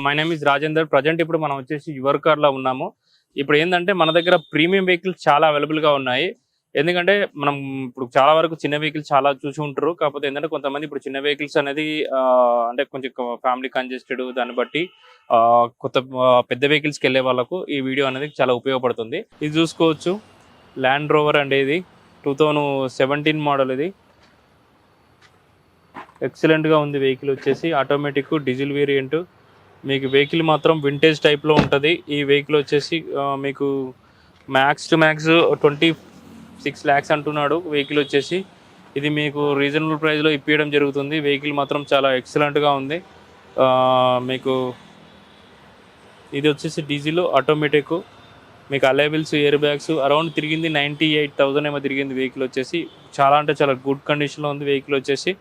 My name is Rajender. Present ఇప్పుడు మనం వచ్చేసి యువర్ కార్లో ఉన్నాము. ఇప్పుడు ఏంటంటే మన దగ్గర ప్రీమియం వెహికల్స్ చాలా అవైలబుల్గా ఉన్నాయి. ఎందుకంటే మనం ఇప్పుడు చాలా వరకు చిన్న వెహికల్స్ చాలా చూసి ఉంటారు. కాకపోతే ఏంటంటే కొంతమంది ఇప్పుడు చిన్న వెహికల్స్ అనేది అంటే కొంచెం ఫ్యామిలీ కంజెస్టెడ్ దాన్ని బట్టి కొత్త పెద్ద వెహికల్స్కి వెళ్ళే వాళ్ళకు ఈ వీడియో అనేది చాలా ఉపయోగపడుతుంది. ఇది చూసుకోవచ్చు, ల్యాండ్ రోవర్ అండి. ఇది 2017 మోడల్. ఇది ఎక్సలెంట్గా ఉంది. వెహికల్ వచ్చేసి ఆటోమేటిక్ డీజిల్ వేరియంట్. మీకు వెహికల్ మాత్రం వింటేజ్ టైప్లో ఉంటుంది. ఈ వెహికల్ వచ్చేసి మీకు మ్యాక్స్ టు మ్యాక్స్ 26 lakhs అంటున్నాడు వెహికల్ వచ్చేసి. ఇది మీకు రీజనబుల్ ప్రైస్లో ఇప్పించడం జరుగుతుంది. వెహికల్ మాత్రం చాలా ఎక్సలెంట్గా ఉంది. మీకు ఇది వచ్చేసి డీజిల్ ఆటోమేటిక్. మీకు అలైబుల్స్, ఎయిర్ బ్యాగ్స్ అరౌండ్ తిరిగింది 98,000 ఏమో తిరిగింది వెహికల్ వచ్చేసి. చాలా అంటే చాలా గుడ్ కండిషన్లో ఉంది వెహికల్ వచ్చేసి.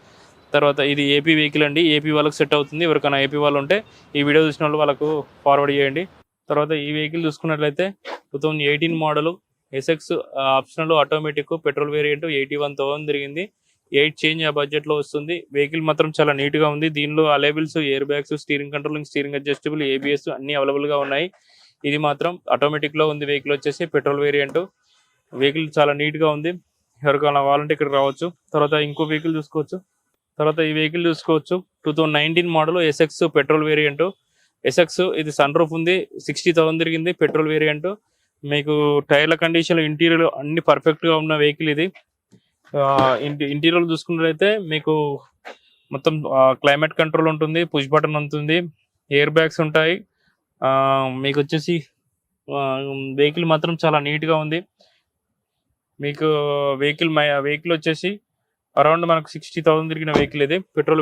తర్వాత ఇది ఏపీ వెహికల్ అండి. ఏపీ వాళ్ళకి సెట్ అవుతుంది. ఎవరికైనా ఏపీ వాళ్ళు ఉంటే ఈ వీడియో చూసిన వాళ్ళు వాళ్ళకు ఫార్వర్డ్ చేయండి. తర్వాత ఈ వెహికల్ చూసుకున్నట్లయితే 2018 model SX optional automatic petrol variant 81,000 తిరిగింది. 8 చేంజ్ ఆ బడ్జెట్లో వస్తుంది. వెహికల్ మాత్రం చాలా నీట్గా ఉంది. దీనిలో అలైబుల్స్, air bags, steering controlling, steering adjustable, ABS అన్నీ అవైలబుల్గా ఉన్నాయి. ఇది మాత్రం ఆటోమేటిక్లో ఉంది వెహికల్ వచ్చేసి, పెట్రోల్ వేరియంట్. వెహికల్ చాలా నీట్గా ఉంది. ఎవరికైనా కావాలంటే ఇక్కడ రావచ్చు. తర్వాత ఇంకో వెహికల్ చూసుకోవచ్చు. ఈ వెహికల్ చూసుకోవచ్చు, 2019 model SX petrol variant. SX ఇది సన్ రూఫ్ ఉంది. 60,000 తిరిగింది. Petrol variant. మీకు టైర్ల కండిషన్, ఇంటీరియర్ అన్ని పర్ఫెక్ట్గా ఉన్న వెహికల్ ఇది. ఇంటీరియర్ చూసుకున్నట్లయితే మీకు మొత్తం క్లైమేట్ కంట్రోల్ ఉంటుంది, పుష్ బటన్ ఉంటుంది, ఎయిర్ బ్యాగ్స్ ఉంటాయి. మీకు వచ్చేసి వెహికల్ మాత్రం చాలా నీట్గా ఉంది. మీకు వెహికల్ వచ్చేసి అరౌండ్ మనకు 60,000 తిరిగిన వెహికల్ ఇది. Petrol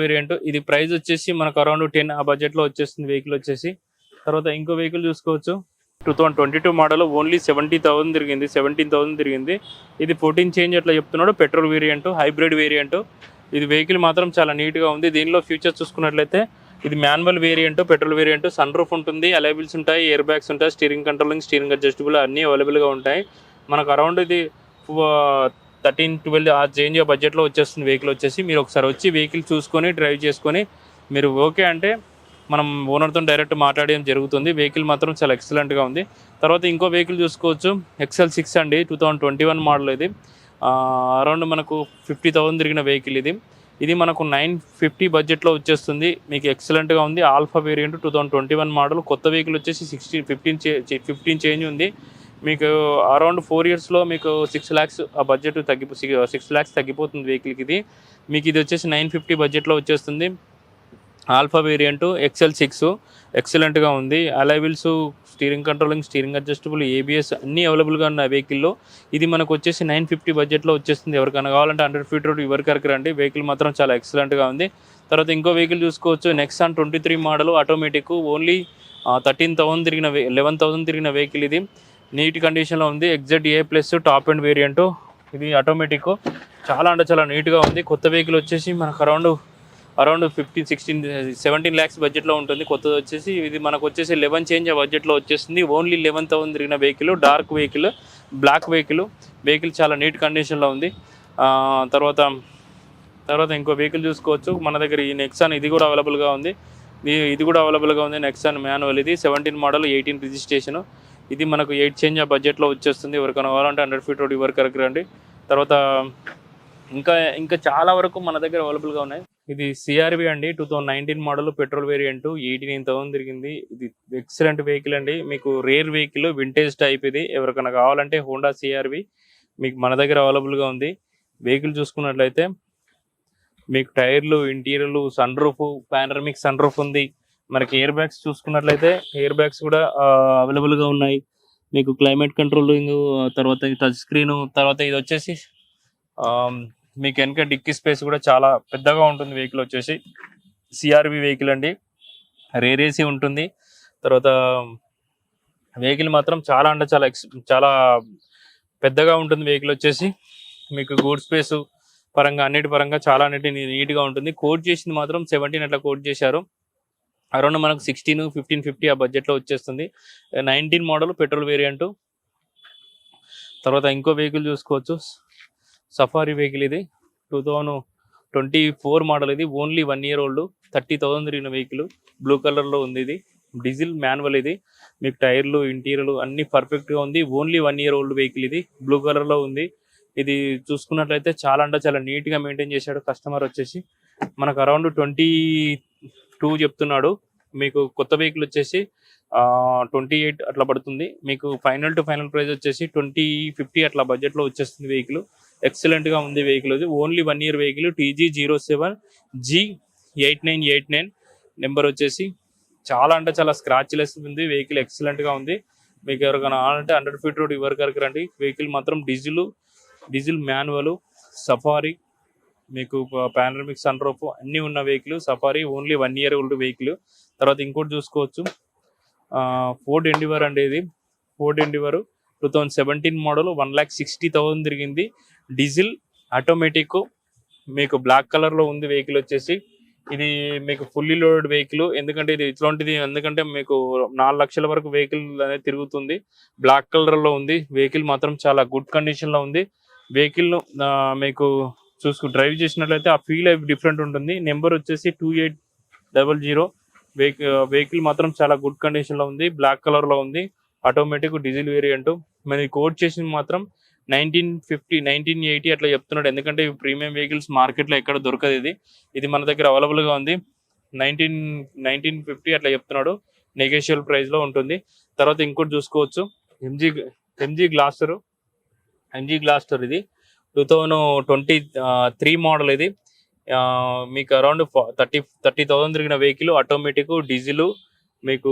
variant. ఇది ప్రైస్ వచ్చేసి మనకు అరౌండ్ 10 ఆ బడ్జెట్లో వచ్చేస్తుంది వెహికల్ వచ్చేసి. తర్వాత ఇంకో వెహికల్ చూసుకోవచ్చు, 2022 మోడల్ ఓన్లీ 17,000 తిరిగింది. ఇది 14 చేంజ్ అట్లా చెప్తున్నాడు. Petrol variant, hybrid variant. ఇది వెహికల్ మాత్రం చాలా నీట్గా ఉంది. దీనిలో ఫ్యూచర్స్ చూసుకున్నట్లయితే ఇది manual variant, petrol variant, sunroof ఉంటుంది, అలైబుల్స్ ఉంటాయి, ఎయిర్ బ్యాగ్స్ ఉంటాయి, స్టీరింగ్ కంట్రోలింగ్, స్టీరింగ్ అడ్జస్టబుల్ అన్నీ అవైలబుల్గా ఉంటాయి. మనకు అరౌండ్ ఇది 13-12 ఆ చేంజ్ బడ్జెట్లో వచ్చేస్తుంది వెహికల్ వచ్చేసి. మీరు ఒకసారి వచ్చి వెహికల్ చూసుకొని డ్రైవ్ చేసుకొని మీరు ఓకే అంటే మనం ఓనర్తో డైరెక్ట్ మాట్లాడడం జరుగుతుంది. వెహికల్ మాత్రం చాలా ఎక్సలెంట్గా ఉంది. తర్వాత ఇంకో వెహికల్ చూసుకోవచ్చు, XL6 అండి, 2021 మోడల్. ఇది అరౌండ్ మనకు 50,000 తిరిగిన వెహికల్ ఇది. ఇది మనకు 950 బడ్జెట్లో వచ్చేస్తుంది. మీకు ఎక్సలెంట్గా ఉంది. Alpha variant 2021 model. కొత్త వెహికల్ వచ్చేసి 15 చేంజ్ ఉంది. మీకు అరౌండ్ 4 ఇయర్స్లో మీకు 6 lakhs ఆ బడ్జెట్ 6 lakhs తగ్గిపోతుంది వెహికల్కి ఇది. మీకు ఇది వచ్చేసి 950 బడ్జెట్లో వచ్చేస్తుంది. ఆల్ఫా వేరియంట్ XL6 ఎక్సలెంట్గా ఉంది. అలైవిల్స్, steering controlling, steering adjustable, ABS అన్నీ అవైలబుల్గా ఉన్నాయి వెహికల్లో. ఇది మనకు వచ్చేసి 950 బడ్జెట్లో వచ్చేస్తుంది. ఎవరికైనా కావాలంటే 100 feet రోడ్ యువర్ కార్కి రండి. వెహికల్ మాత్రం చాలా ఎక్సలెంట్గా ఉంది. తర్వాత ఇంకో వెహికల్ చూసుకోవచ్చు, నెక్సాన్ 23 మోడల్ ఆటోమేటిక్. ఓన్లీ 11,000 తిరిగిన వెహికల్ ఇది. నీట్ కండిషన్లో ఉంది. XZA+ top and variant. ఇది ఆటోమేటిక్. చాలా అంటే చాలా నీట్గా ఉంది. కొత్త వెహికల్ వచ్చేసి మనకు అరౌండ్ 17 lakhs బడ్జెట్లో ఉంటుంది. కొత్తది వచ్చేసి ఇది మనకు వచ్చేసి 11 చేంజ్ బడ్జెట్లో వచ్చేస్తుంది. ఓన్లీ 11,000 తిరిగిన vehicle, dark vehicle, black vehicle చాలా నీట్ కండిషన్లో ఉంది. తర్వాత ఇంకో వెహికల్ చూసుకోవచ్చు మన దగ్గర, ఈ నెక్సాన్. ఇది కూడా అవైలబుల్గా ఉంది. Nexon manual. ఇది 17 మోడల్, 18 రిజిస్ట్రేషన్. ఇది మనకు 8 చేంజ్ ఆ బడ్జెట్లో వచ్చేస్తుంది. ఎవరికైనా కావాలంటే 100 feet రోడ్ యువర్ కార్కి రండి. తర్వాత ఇంకా చాలా వరకు మన దగ్గర అవైలబుల్గా ఉన్నాయి. ఇది CRV అండి, 2019 మోడల్, పెట్రోల్ వేరియంట్, 89,000 తిరిగింది. ఇది ఎక్సలెంట్ వెహికల్ అండి. మీకు రేర్ వెహికల్, వింటేజ్ టైప్. ఇది ఎవరికైనా కావాలంటే హోండా CRV మీకు మన దగ్గర అవైలబుల్గా ఉంది. వెహికల్ చూసుకున్నట్లయితే మీకు టైర్లు, ఇంటీరియర్లు, సన్ రూఫ్, పానరమిక్ సన్ రూఫ్ ఉంది. మనకి ఎయిర్ బ్యాగ్స్ చూసుకున్నట్లయితే ఎయిర్ బ్యాగ్స్ కూడా అవైలబుల్గా ఉన్నాయి. మీకు క్లైమేట్ కంట్రోలింగ్, తర్వాత టచ్ స్క్రీను, తర్వాత ఇది వచ్చేసి మీకు వెనక డిక్కీ స్పేస్ కూడా చాలా పెద్దగా ఉంటుంది. వెహికల్ వచ్చేసి CRV వెహికల్ అండి, రేర్ ఏసీ ఉంటుంది. తర్వాత వెహికల్ మాత్రం చాలా అంటే చాలా పెద్దగా ఉంటుంది. వెహికల్ వచ్చేసి మీకు గూడ్ స్పేస్ పరంగా అన్నిటి పరంగా చాలా నీట్గా ఉంటుంది. కోట్ చేసింది మాత్రం 17 అట్లా కోట్ చేశారు. అరౌండ్ మనకు 1550 ఆ బడ్జెట్లో వచ్చేస్తుంది. 19 మోడల్, పెట్రోల్ వేరియంట్. తర్వాత ఇంకో వెహికల్ చూసుకోవచ్చు, సఫారీ వెహికల్. ఇది 2000 24 మోడల్ ఇది, ఓన్లీ 1 year ఓల్డ్, 30,000 తిరిగిన వెహికల్. బ్లూ కలర్లో ఉంది ఇది, డీజిల్ మాన్యువల్ ఇది. మీకు టైర్లు ఇంటీరియర్లు అన్ని పర్ఫెక్ట్గా ఉంది. ఓన్లీ 1 year ఓల్డ్ వెహికల్ ఇది, బ్లూ కలర్లో ఉంది. ఇది చూసుకున్నట్లయితే చాలా అంటే చాలా నీట్గా మెయింటైన్ చేశాడు కస్టమర్ వచ్చేసి. మనకు అరౌండ్ 22 చెప్తున్నాడు. మీకు కొత్త వెహికల్ వచ్చేసి 28 అట్లా పడుతుంది. మీకు ఫైనల్ టు ఫైనల్ ప్రైస్ వచ్చేసి 20-50 అట్లా బడ్జెట్లో వచ్చేస్తుంది వెహికల్. ఎక్సలెంట్గా ఉంది వెహికల్ ఇది, only 1 year vehicle. TG07G8989 number వచ్చేసి. చాలా అంటే చాలా స్క్రాచ్ లెస్ ఉంది వెహికల్, ఎక్సలెంట్గా ఉంది. మీకు ఎవరికైనా అంటే 100 feet రోడ్ ఇవర్ కరకు రండి. వెహికల్ మాత్రం డీజిల్ మాన్యువల్, సఫారీ, మీకు పానరమిక్ సన్ రూఫ్ అన్నీ ఉన్న vehicle. Safari only 1 year old vehicle. తర్వాత ఇంకోటి చూసుకోవచ్చు, ఫోర్డ్ ఎండివర్ అండి ఇది. ఫోర్డ్ ఎండివర్ 2017 మోడల్, 1,60,000 తిరిగింది. డీజిల్ ఆటోమేటిక్, మీకు బ్లాక్ కలర్లో ఉంది వెహికల్ వచ్చేసి. ఇది మీకు ఫుల్లీ లోడెడ్ వెహికల్. ఎందుకంటే ఇది ఇట్లాంటిది, ఎందుకంటే మీకు 4 లక్షల వరకు వెహికల్ అనేది తిరుగుతుంది. బ్లాక్ కలర్లో ఉంది వెహికల్, మాత్రం చాలా గుడ్ కండిషన్లో ఉంది వెహికల్. మీకు డ్రైవ్ చేసినట్లయితే ఆ ఫీల్ డిఫరెంట్ ఉంటుంది. నెంబర్ వచ్చేసి 2800. వెహికల్ మాత్రం చాలా గుడ్ కండిషన్లో ఉంది, బ్లాక్ కలర్లో ఉంది, ఆటోమేటిక్ డీజిల్ వేరియంట్. మరి కోడ్ చేసింది మాత్రం 1980 అట్లా చెప్తున్నాడు. ఎందుకంటే ఇవి ప్రీమియం వెహికల్స్ మార్కెట్లో ఎక్కడ దొరకదు. ఇది మన దగ్గర అవైలబుల్గా ఉంది. 1950 అట్లా చెప్తున్నాడు, నెగోషియబుల్ ప్రైస్లో ఉంటుంది. తర్వాత ఇంకోటి చూసుకోవచ్చు, ఎంజీ గ్లాస్టర్ ఇది 2023 మోడల్ ఇది. మీకు అరౌండ్ 30,000 తిరిగిన వెహికల్, ఆటోమేటిక్, డీజిల్, మీకు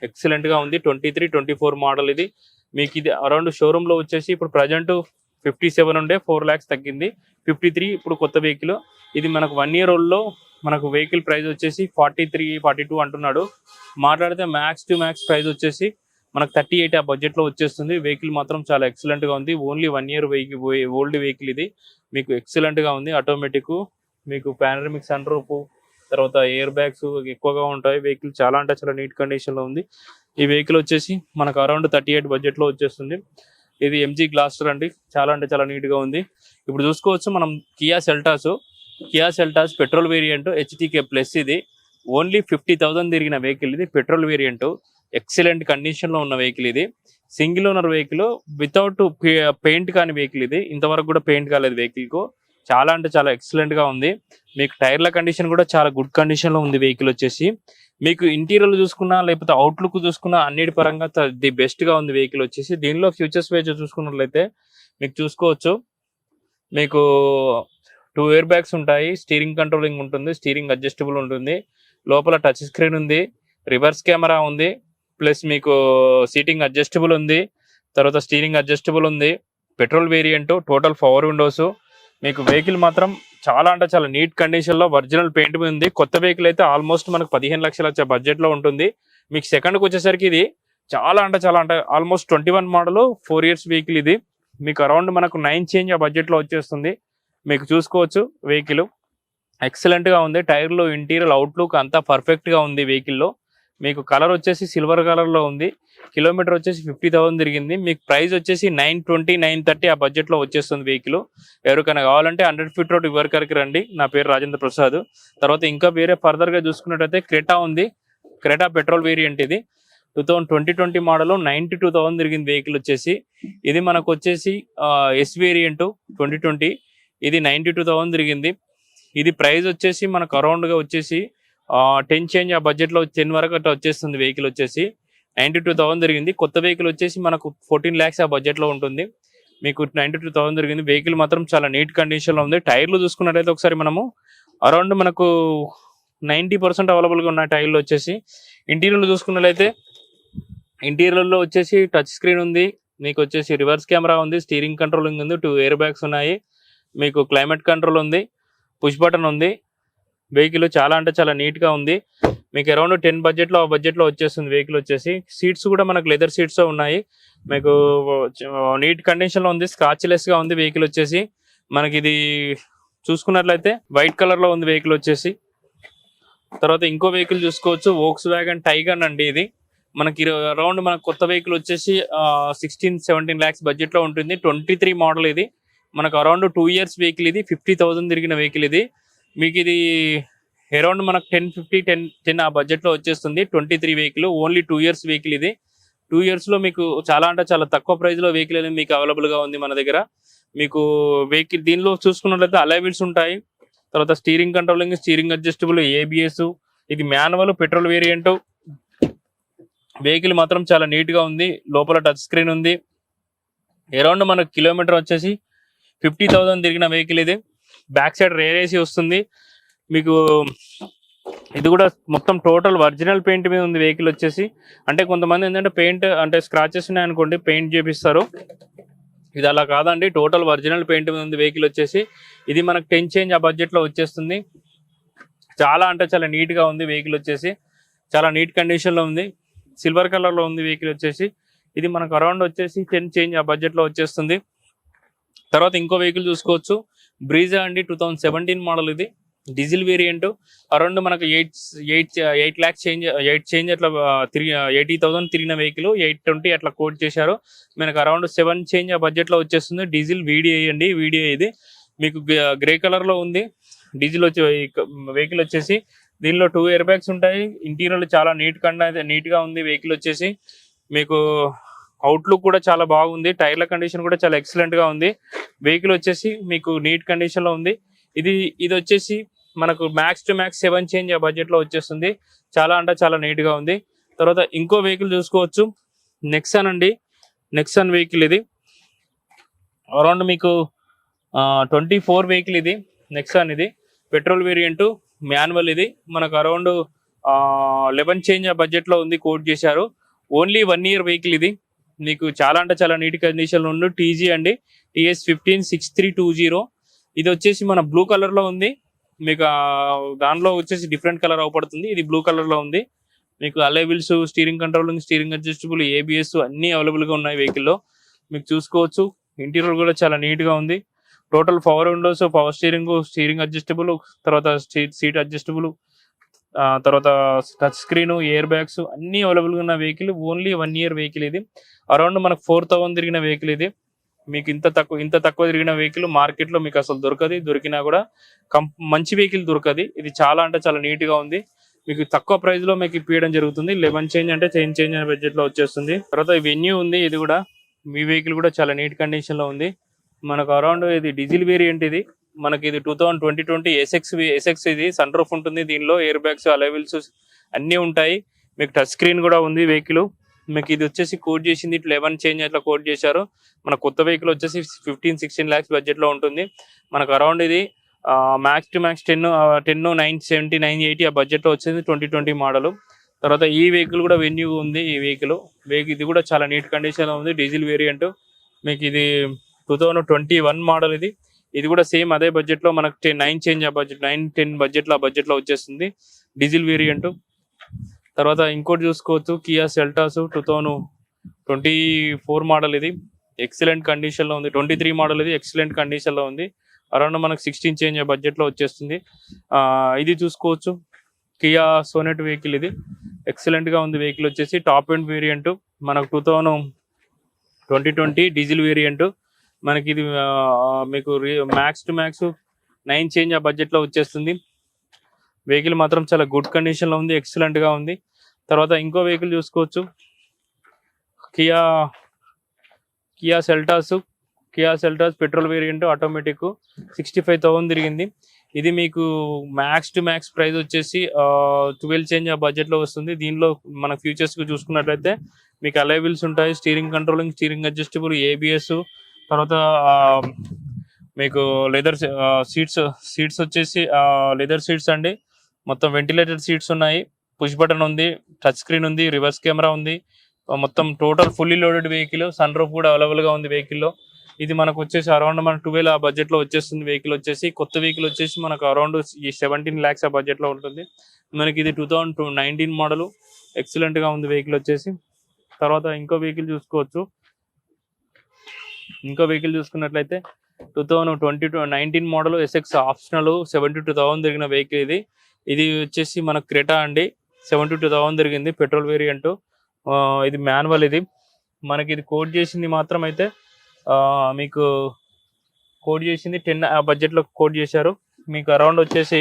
ఎక్సలెంట్గా ఉంది. 23-24 మోడల్ ఇది. మీకు ఇది అరౌండ్ షోరూంలో వచ్చేసి ఇప్పుడు ప్రజెంట్ 57 ఉండే 4 lakhs తగ్గింది, 53 ఇప్పుడు కొత్త వెహికల్. ఇది మనకు 1 year ఓల్డ్లో మనకు వెహికల్ ప్రైస్ వచ్చేసి 43-42 అంటున్నాడు. మాట్లాడితే మ్యాక్స్ టు మ్యాక్స్ ప్రైస్ వచ్చేసి మనకు 38 ఆ బడ్జెట్లో వచ్చేస్తుంది. వెహికల్ మాత్రం చాలా ఎక్సలెంట్గా ఉంది. ఓన్లీ 1 year ఓల్డ్ వెహికల్ ఇది. మీకు ఎక్సలెంట్గా ఉంది. ఆటోమేటిక్, మీకు పానరమిక్ సన్ రూఫ్, తర్వాత ఎయిర్ బ్యాగ్స్ ఎక్కువగా ఉంటాయి. వెహికల్ చాలా అంటే చాలా నీట్ కండిషన్లో ఉంది. ఈ వెహికల్ వచ్చేసి మనకు అరౌండ్ 38 బడ్జెట్లో వచ్చేస్తుంది. ఇది ఎంజీ గ్లాస్టర్ అండి, చాలా అంటే చాలా నీట్గా ఉంది. ఇప్పుడు చూసుకోవచ్చు మనం Kia Seltos petrol variant HTK plus. ఇది ఓన్లీ 50,000 తిరిగిన వెహికల్ ఇది, పెట్రోల్ వేరియంట్. ఎక్సలెంట్ కండిషన్లో ఉన్న వెహికల్ ఇది. Single owner vehicle, without paint కాని వెహికల్ ఇది. ఇంతవరకు కూడా పెయింట్ కాలేదు వెహికల్కు. చాలా అంటే చాలా ఎక్సలెంట్గా ఉంది. మీకు టైర్ల కండిషన్ కూడా చాలా గుడ్ కండిషన్లో ఉంది వెహికల్ వచ్చేసి. మీకు ఇంటీరియర్ చూసుకున్నా లేకపోతే అవుట్లుక్ చూసుకున్నా అన్నిటి పరంగా ది బెస్ట్గా ఉంది వెహికల్ వచ్చేసి. దీనిలో ఫ్యూచర్స్ వైజ్ చూసుకున్నట్లయితే మీకు చూసుకోవచ్చు, మీకు 2 air bags ఉంటాయి, స్టీరింగ్ కంట్రోలింగ్ ఉంటుంది, స్టీరింగ్ అడ్జస్టబుల్ ఉంటుంది, లోపల టచ్ స్క్రీన్ ఉంది, రివర్స్ కెమెరా ఉంది, ప్లస్ మీకు సీటింగ్ అడ్జస్టబుల్ ఉంది, తర్వాత స్టీరింగ్ అడ్జస్టబుల్ ఉంది. Petrol variant, total power Windows. మీకు వెహికల్ మాత్రం చాలా అంటే చాలా నీట్ కండిషన్లో ఒరిజినల్ పెయింట్ ఉంది. కొత్త వెహికల్ అయితే ఆల్మోస్ట్ మనకు 15 లక్షల బడ్జెట్లో ఉంటుంది. మీకు సెకండ్కి వచ్చేసరికి ఇది చాలా అంటే ఆల్మోస్ట్ 21 మోడల్ 4 years వెహికల్ ఇది. మీకు అరౌండ్ మనకు 9 చేంజ్ ఆ బడ్జెట్లో వచ్చేస్తుంది. మీకు చూసుకోవచ్చు వెహికల్ ఎక్సలెంట్గా ఉంది. టైర్లు, ఇంటీరియర్, అవుట్లుక్ అంతా పర్ఫెక్ట్గా ఉంది వెహికల్లో. మీకు కలర్ వచ్చేసి సిల్వర్ కలర్లో ఉంది. కిలోమీటర్ వచ్చేసి 50,000 తిరిగింది. మీకు ప్రైస్ వచ్చేసి 920-930 ఆ బడ్జెట్లో వచ్చేస్తుంది వెహికల్. ఎవరికైనా కావాలంటే 100 feet రోడ్ ఇవర్ కరికి రండి. నా పేరు రాజేంద్ర ప్రసాద్. తర్వాత ఇంకా వేరే ఫర్దర్గా చూసుకున్నట్టయితే క్రెటా ఉంది. క్రెటా పెట్రోల్ వేరియంట్ ఇది 2020 మోడల్, 92,000 తిరిగింది వెహికల్ వచ్చేసి. ఇది మనకు వచ్చేసి ఎస్ వేరియంట్ 2020. ఇది 92,000 తిరిగింది. ఇది ప్రైస్ వచ్చేసి మనకు అరౌండ్గా వచ్చేసి 10 చేంజ్ ఆ బడ్జెట్లో 10 వరకు అట్లా వచ్చేస్తుంది వెహికల్ వచ్చేసి. 92,000 తిరిగింది. కొత్త వెహికల్ వచ్చేసి మనకు 14 lakhs ఆ బడ్జెట్లో ఉంటుంది. మీకు 92,000 తిరిగింది. వెహికల్ మాత్రం చాలా నీట్ కండిషన్లో ఉంది. టైర్లు చూసుకున్నట్టయితే ఒకసారి మనము అరౌండ్ మనకు 90% అవైలబుల్గా ఉన్న టైర్లు వచ్చేసి. ఇంటీరియర్లు చూసుకున్నట్లయితే ఇంటీరియర్లో వచ్చేసి టచ్ స్క్రీన్ ఉంది, మీకు వచ్చేసి రివర్స్ కెమెరా ఉంది, స్టీరింగ్ కంట్రోలింగ్ ఉంది, 2 air bags ఉన్నాయి, మీకు క్లైమేట్ కంట్రోల్ ఉంది, పుష్ బటన్ ఉంది. వెహికల్ చాలా అంటే చాలా నీట్గా ఉంది. మీకు అరౌండ్ 10 బడ్జెట్లో ఆ బడ్జెట్లో వచ్చేస్తుంది వెహికల్ వచ్చేసి. సీట్స్ కూడా మనకు లెదర్ సీట్స్ ఉన్నాయి. మీకు నీట్ కండిషన్లో ఉంది, స్క్రాచ్ లెస్గా ఉంది వెహికల్ వచ్చేసి. మనకి ఇది చూసుకున్నట్లయితే వైట్ కలర్లో ఉంది వెహికల్ వచ్చేసి. తర్వాత ఇంకో వెహికల్ చూసుకోవచ్చు, వోక్స్వ్యాగన్ టైగన్ అండి. ఇది మనకి అరౌండ్ మన కొత్త వెహికల్ వచ్చేసి 16-17 lakhs బడ్జెట్లో ఉంటుంది. 23 మోడల్ ఇది. మనకు అరౌండ్ 2 years వెహికల్ ఇది. 50,000 తిరిగిన వెహికల్ ఇది. మీకు ఇది అరౌండ్ మనకు 10 ఆ బడ్జెట్లో వచ్చేస్తుంది. 23 వెహికల్, ఓన్లీ 2 ఇయర్స్ వెహికల్ ఇది. 2 ఇయర్స్లో మీకు చాలా అంటే చాలా తక్కువ ప్రైస్లో వెహికల్ అనేది మీకు అవైలబుల్గా ఉంది మన దగ్గర. మీకు వెహికల్ దీనిలో చూసుకున్నట్లయితే అలాయ్ వీల్స్ ఉంటాయి. తర్వాత steering controlling, steering adjustable, ABS. ఇది మాన్యువల్ పెట్రోల్ వేరియంట్. వెహికల్ మాత్రం చాలా నీట్గా ఉంది. లోపల టచ్ స్క్రీన్ ఉంది. అరౌండ్ మనకు కిలోమీటర్ వచ్చేసి 50,000 తిరిగిన వెహికల్ ఇది. బ్యాక్ సైడ్ రేర్ ఏసీ వస్తుంది మీకు. ఇది కూడా మొత్తం టోటల్ ఒరిజినల్ పెయింట్ మీద ఉంది వెహికల్ వచ్చేసి. అంటే కొంతమంది ఏంటంటే పెయింట్ అంటే స్క్రాచెస్ ఉన్నాయనుకోండి పెయింట్ చేపిస్తారు. ఇది అలా కాదండి, టోటల్ ఒరిజినల్ పెయింట్ మీద ఉంది వెహికల్ వచ్చేసి. ఇది మనకు 10 చేంజ్ ఆ బడ్జెట్లో వచ్చేస్తుంది. చాలా అంటే చాలా నీట్గా ఉంది వెహికల్ వచ్చేసి. చాలా నీట్ కండిషన్లో ఉంది. సిల్వర్ కలర్లో ఉంది వెహికల్ వచ్చేసి. ఇది మనకు అరౌండ్ వచ్చేసి 10 చేంజ్ ఆ బడ్జెట్లో వచ్చేస్తుంది. తర్వాత ఇంకో వెహికల్ చూసుకోవచ్చు, బ్రీజా అండి. 2017 మోడల్ ఇది, డీజిల్ వేరియంట్. అరౌండ్ మనకు 8 lakhs చేంజ్ అట్లా 80,000 తిరిగిన వెహికల్. 820 అట్లా కోట్ చేశారు. మనకు అరౌండ్ 7 చేంజ్ ఆ బడ్జెట్లో వచ్చేస్తుంది. డీజిల్ వీడిఐ అండి, వీడిఐ ఇది. మీకు గ్రే కలర్లో ఉంది డీజిల్ వెహికల్ వచ్చేసి. దీనిలో 2 ఎయిర్ బ్యాగ్స్ ఉంటాయి. ఇంటీరియర్ చాలా నీట్గా ఉంది వెహికల్ వచ్చేసి. మీకు అవుట్లుక్ కూడా చాలా బాగుంది. టైర్ల కండిషన్ కూడా చాలా ఎక్సలెంట్గా ఉంది. వెహికల్ వచ్చేసి మీకు నీట్ కండిషన్లో ఉంది. ఇది వచ్చేసి మనకు మ్యాక్స్ టు మ్యాక్స్ 7 చేంజ్ ఆ బడ్జెట్లో వచ్చేస్తుంది. చాలా అంటే చాలా నీట్గా ఉంది. తర్వాత ఇంకో వెహికల్ చూసుకోవచ్చు, నెక్సాన్ అండి. నెక్సాన్ వెహికల్ ఇది అరౌండ్ మీకు 24 వెహికల్ ఇది. నెక్సాన్ ఇది పెట్రోల్ వేరియంట్, మాన్యువల్. ఇది మనకు అరౌండ్ 11 చేంజ్ ఆ బడ్జెట్లో ఉంది, కోట్ చేశారు. ఓన్లీ 1 ఇయర్ వెహికల్ ఇది. మీకు చాలా అంటే చాలా నీట్ కండిషన్లో ఉంది. టీజీ అండి, TS156320. ఇది వచ్చేసి మన బ్లూ కలర్లో ఉంది. మీకు దానిలో వచ్చేసి డిఫరెంట్ కలర్ అవపడుతుంది. ఇది బ్లూ కలర్లో ఉంది. మీకు alloy wheels, steering controlling, steering adjustable, ABS అన్నీ అవైలబుల్గా ఉన్నాయి వెహికల్లో. మీకు చూసుకోవచ్చు. ఇంటీరియర్ కూడా చాలా నీట్గా ఉంది. Total power Windows, power steering, steering adjustable, తర్వాత సీట్ అడ్జస్టబుల్, తర్వాత టచ్ స్క్రీన్, ఎయిర్ బ్యాగ్స్ అన్నీ అవైలబుల్గా ఉన్న వెహికల్. ఓన్లీ 1 ఇయర్ వెహికల్ ఇది. అరౌండ్ మనకు 4,000 తిరిగిన వెహికల్ ఇది. మీకు ఇంత తక్కువ తిరిగిన వెహికల్ మార్కెట్లో మీకు అసలు దొరకదు. దొరికినా కూడా మంచి వెహికల్ దొరకదు. ఇది చాలా అంటే చాలా నీట్గా ఉంది. మీకు తక్కువ ప్రైస్లో మీకు ఇప్పించడం జరుగుతుంది. 11 చేంజ్ అంటే 10 చేంజ్ అనే బడ్జెట్లో వచ్చేస్తుంది. తర్వాత వెన్యూ ఉంది. ఇది కూడా మీ వెహికల్ కూడా చాలా నీట్ కండిషన్లో ఉంది. మనకు అరౌండ్ ఇది డీజిల్ వేరియంట్. ఇది మనకి ఇది 2020 ఎస్ఎక్స్ ఇది. సన్ రూఫ్ ఉంటుంది. దీనిలో ఎయిర్ బ్యాగ్స్, అలై వీల్స్ అన్నీ ఉంటాయి. మీకు టచ్ స్క్రీన్ కూడా ఉంది వెహికల్. మీకు ఇది వచ్చేసి కోట్ చేసింది 11 చేంజ్ అట్లా కోట్ చేశారు. మన కొత్త వెహికల్ వచ్చేసి 15-16 lakhs బడ్జెట్లో ఉంటుంది. మనకు అరౌండ్ ఇది మ్యాక్స్ టు మ్యాక్స్ 10, 970, 980 ఆ బడ్జెట్లో వచ్చింది. 2020 మోడల్. తర్వాత ఈ వెహికల్ కూడా వెన్యూ ఉంది. ఈ వెహికల్ ఇది కూడా చాలా నీట్ కండిషన్లో ఉంది. Diesel variant. మీకు ఇది 2021 మోడల్ ఇది. ఇది కూడా సేమ్ అదే బడ్జెట్లో మనకు 9 చేంజ్ ఆ బడ్జెట్, 9-10 బడ్జెట్లో వచ్చేస్తుంది. Diesel variant. తర్వాత ఇంకోటి చూసుకోవచ్చు, కియా సెల్టాస్ 2024 మోడల్ ఇది. ఎక్సలెంట్ కండిషన్లో ఉంది. 23 మోడల్ ఇది. ఎక్సలెంట్ కండిషన్లో ఉంది. అరౌండ్ మనకు 16 చేంజ్ బడ్జెట్లో వచ్చేస్తుంది. ఇది చూసుకోవచ్చు, కియా సోనెట్ వెహికల్ ఇది. ఎక్సలెంట్గా ఉంది వెహికల్ వచ్చేసి. Top end variant. మనకు 2020 డీజిల్ వేరియంట్. మనకి ఇది మీకు మ్యాక్స్ టు మ్యాక్స్ 9 చేంజ్ ఆ బడ్జెట్లో వచ్చేస్తుంది. వెహికల్ మాత్రం చాలా గుడ్ కండిషన్లో ఉంది. ఎక్సలెంట్గా ఉంది. తర్వాత ఇంకో వెహికల్ చూసుకోవచ్చు, Kia Seltos petrol variant, automatic. 65,000 తిరిగింది. ఇది మీకు మ్యాక్స్ టు మ్యాక్స్ ప్రైస్ వచ్చేసి 12 చేంజ్ ఆ బడ్జెట్లో వస్తుంది. దీనిలో మన ఫ్యూచర్స్కి చూసుకున్నట్లయితే మీకు అలై వీల్స్ ఉంటాయి, steering controlling, steering adjustable, ABS. తర్వాత మీకు లెదర్ సీట్స్ వచ్చేసి లెదర్ సీట్స్ అండి. మొత్తం వెంటిలేటెడ్ సీట్స్ ఉన్నాయి. పుష్ బటన్ ఉంది, టచ్ స్క్రీన్ ఉంది, రివర్స్ కెమెరా ఉంది. మొత్తం total fully loaded vehicle. Sunroof కూడా అవైలబుల్గా ఉంది వెహికల్లో. ఇది మనకు వచ్చేసి అరౌండ్ మన 12 ఆ బడ్జెట్లో వచ్చేస్తుంది వెహికల్ వచ్చేసి. కొత్త వెహికల్ వచ్చేసి మనకు అరౌండ్ 17 lakhs ఆ బడ్జెట్లో ఉంటుంది. మనకి ఇది 2019 మోడల్. ఎక్సలెంట్గా ఉంది వెహికల్ వచ్చేసి. తర్వాత ఇంకో వెహికల్ చూసుకున్నట్లయితే 2019 మోడల్ ఎస్ఎక్స్ ఆప్షనల్ 72,000 తిరిగిన వెహికల్ ఇది. ఇది వచ్చేసి మన క్రెటా అండి. 72,000 తిరిగింది. Petrol variant. ఇది మాన్యువల్. ఇది మనకి ఇది కోట్ చేసింది మాత్రం అయితే మీకు కోట్ చేసింది 10 ఆ బడ్జెట్లో కోట్ చేశారు. మీకు అరౌండ్ వచ్చేసి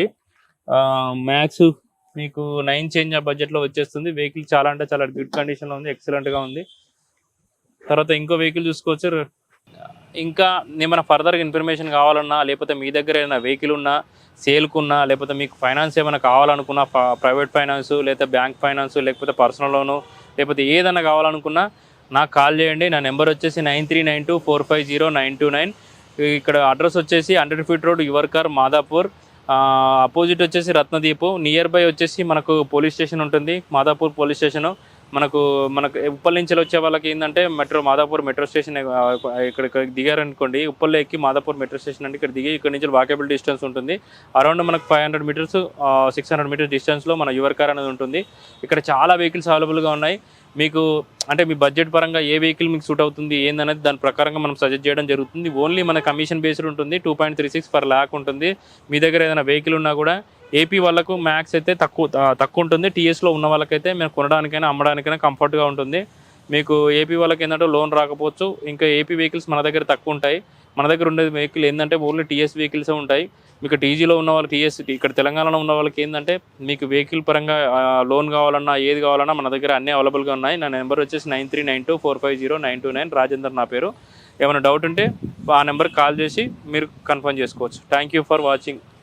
మ్యాక్స్ మీకు 9 చేంజ్ ఆ బడ్జెట్లో వచ్చేస్తుంది. వెహికల్ చాలా అంటే చాలా గుడ్ కండిషన్లో ఉంది, ఎక్సలెంట్గా ఉంది. తర్వాత ఇంకో వెహికల్ చూసుకోవచ్చు. ఇంకా ఏమైనా ఫర్దర్గా ఇన్ఫర్మేషన్ కావాలన్నా, లేకపోతే మీ దగ్గర ఏమైనా వెహికల్ ఉన్నా, సేల్కున్నా, లేకపోతే మీకు ఫైనాన్స్ ఏమైనా కావాలనుకున్నా, ప్రైవేట్ ఫైనాన్స్ లేదా బ్యాంక్ ఫైనాన్స్, లేకపోతే పర్సనల్ లోను, లేకపోతే ఏదైనా కావాలనుకున్నా నాకు కాల్ చేయండి. నా నెంబర్ వచ్చేసి 9392450929. ఇక్కడ అడ్రస్ వచ్చేసి 100 feet road, your car, Madhapur. Opposite వచ్చేసి రత్నదీపు. నియర్ బై వచ్చేసి మనకు పోలీస్ స్టేషన్ ఉంటుంది, మాదాపూర్ పోలీస్ స్టేషను. మనకు ఉప్పల్ నుంచి వచ్చే వాళ్ళకి ఏంటంటే మాదాపూర్ మెట్రో స్టేషన్ ఇక్కడ దిగారనుకోండి, ఉప్పల్లో ఎక్కి మాదాపూర్ మెట్రో స్టేషన్ అంటే ఇక్కడ దిగి ఇక్కడ నుంచి వాకేబుల్ డిస్టెన్స్ ఉంటుంది. అరౌండ్ మనకు 500 మీటర్స్ 600 మీటర్స్ డిస్టెన్స్లో మన యువర్ కార్ అనేది ఉంటుంది. ఇక్కడ చాలా వెహికల్స్ అవైలబుల్గా ఉన్నాయి. మీకు అంటే మీ బడ్జెట్ పరంగా ఏ వెహికల్ మీకు సూట్ అవుతుంది ఏందనేది దాని ప్రకారంగా మనం సజెస్ట్ చేయడం జరుగుతుంది. ఓన్లీ మన కమిషన్ బేస్డ్ ఉంటుంది. 2.36 per lakh ఉంటుంది. మీ దగ్గర ఏదైనా వెహికల్ ఉన్నా కూడా ఏపీ వాళ్ళకు మ్యాక్స్ అయితే తక్కువ ఉంటుంది. టీఎస్లో ఉన్న వాళ్ళకైతే మేము కొనడానికైనా అమ్మడానికైనా కంఫర్ట్గా ఉంటుంది. మీకు ఏపీ వాళ్ళకి ఏంటంటే లోన్ రాకపోవచ్చు. ఇంకా ఏపీ వెహికల్స్ మన దగ్గర తక్కువ ఉంటాయి. మన దగ్గర ఉండే వెహికల్ ఏంటంటే ఓన్లీ టీఎస్ వెహికల్సే ఉంటాయి. మీకు టీజీలో ఉన్న వాళ్ళకి టీఎస్, ఇక్కడ తెలంగాణలో ఉన్న వాళ్ళకి ఏంటంటే మీకు వెహికల్ పరంగా లోన్ కావాలన్నా ఏది కావాలన్నా మన దగ్గర అన్నీ అవైలబుల్గా ఉన్నాయి. నా నెంబర్ వచ్చేసి 9392450929. రాజేందర్ నా పేరు. ఏమైనా డౌట్ ఉంటే ఆ నెంబర్కి కాల్ చేసి మీరు కన్ఫర్మ్ చేసుకోవచ్చు. Thank you for watching.